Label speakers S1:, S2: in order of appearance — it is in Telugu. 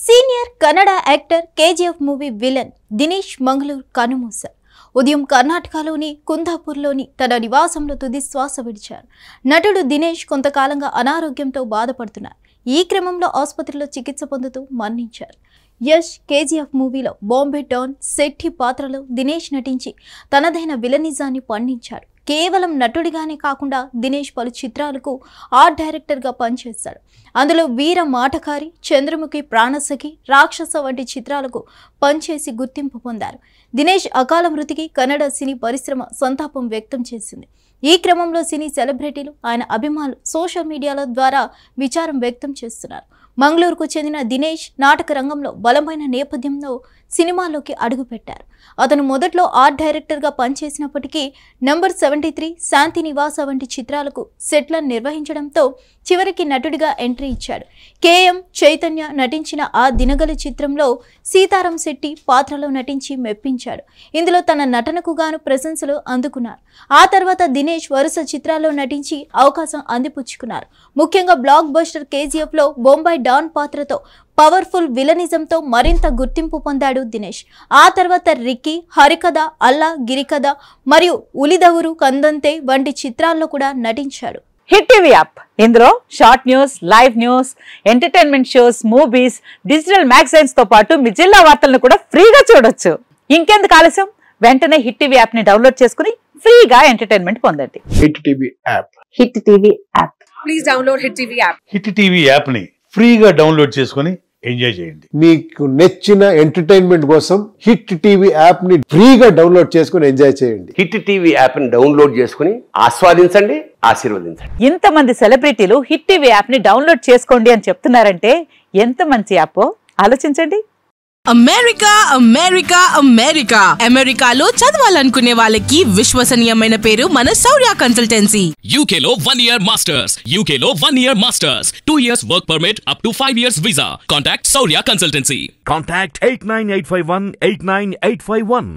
S1: Senior Kannada actor KGF movie villain Dinesh Mangaluru కనుమూశారు. ఉదయం కర్ణాటకలోని కుందాపూర్లోని తన నివాసంలో తుది శ్వాస విడిచారు. నటుడు దినేష్ కొంతకాలంగా అనారోగ్యంతో బాధపడుతున్నారు. ఈ క్రమంలో ఆసుపత్రిలో చికిత్స పొందుతూ మరణించారు. యష్ కేజీఎఫ్ మూవీలో బాంబే డాన్ శెట్టి పాత్రలో దినేష్ నటించి తనదైన విలనిజాన్ని పండించాడు. కేవలం నటుడిగానే కాకుండా దినేష్ పలు చిత్రాలకు ఆర్ట్ డైరెక్టర్గా పనిచేశాడు. అందులో వీర మాటకారి, చంద్రముఖి, ప్రాణసఖి, రాక్షస వంటి చిత్రాలకు పనిచేసి గుర్తింపు పొందారు. దినేష్ అకాల మృతికి కన్నడ సినీ పరిశ్రమ సంతాపం వ్యక్తం చేసింది. ఈ క్రమంలో సినీ సెలబ్రిటీలు, ఆయన అభిమానులు సోషల్ మీడియాల ద్వారా విచారం వ్యక్తం చేస్తున్నారు. మంగళూరుకు చెందిన దినేష్ నాటక రంగంలో బలమైన నేపథ్యంలో సినిమాల్లోకి అడుగుపెట్టారు. అతను మొదట్లో ఆర్ట్ డైరెక్టర్గా పనిచేసినప్పటికీ నంబర్ 73, శాంతి నివాస వంటి చిత్రాలకు సెట్లను నిర్వహించడంతో చివరికి నటుడిగా ఎంట్రీ ఇచ్చాడు. కేఎం చైతన్య నటించిన ఆ దినగల చిత్రంలో సీతారాం శెట్టి పాత్రలో నటించి మెప్పించాడు. ఇందులో తన నటనకు గాను ప్రశంసలు అందుకున్నారు. ఆ తర్వాత దినేష్ వరుస చిత్రాల్లో నటించి అవకాశం అందిపుచ్చుకున్నారు. ముఖ్యంగా బ్లాక్ బస్టర్ కేజీఎఫ్లో బొంబాయి డాన్ పాత్రతో పవర్ఫుల్ విలనిజంతో మరింత గుర్తింపు పొందాడు దినేష్. ఆ తర్వాత రిక్కీ, హరికథ, అల్లా, గిరికథ మరియు ఉలిదవురు కందంతే వంటి చిత్రాల్లో కూడా నటించాడు.
S2: హిట్ టీవీ యాప్, ఇందులో short news, live news, entertainment shows, movies, digital magazines తో పాటు మీ జిల్లా వార్తలను కూడా ఫ్రీగా చూడొచ్చు. ఇంకెందుకు ఆలస్యం, వెంటనే హిట్ టీవీ యాప్ ని డౌన్లోడ్ చేసుకుని ఫ్రీగా ఎంటర్టైన్మెంట్ పొందండి.
S3: Hit TV app.
S2: Hit TV app.
S4: Please download hit TV app.
S5: Hit TV app ని ఫ్రీగా డౌన్లోడ్ చేసుకుని ఎంజాయ్ చేయండి.
S3: మీకు నచ్చిన ఎంటర్టైన్మెంట్ కోసం హిట్ టీవీ యాప్ ని ఫ్రీగా డౌన్లోడ్ చేసుకుని ఎంజాయ్ చేయండి.
S6: హిట్ టీవీ యాప్ ని డౌన్లోడ్ చేసుకుని ఆస్వాదించండి, ఆశీర్వదించండి.
S2: ఇంతమంది సెలబ్రిటీలు హిట్ టీవీ యాప్ ని డౌన్లోడ్ చేసుకోండి అని చెప్తున్నారంటే ఎంత మంచి యాప్ ఆలోచించండి.
S7: అమెరికా అమెరికా అమెరికా అమెరికాలో చదవాలనుకునే వాళ్ళకి విశ్వసనీయమైన పేరు మన శౌర్య కన్సల్టెన్సీ.
S8: UK లో 1 year masters, UK లో 1 year masters, 2 years work permit up to 5 years visa. Contact Shaurya Consultancy.
S9: Contact 89851 89851.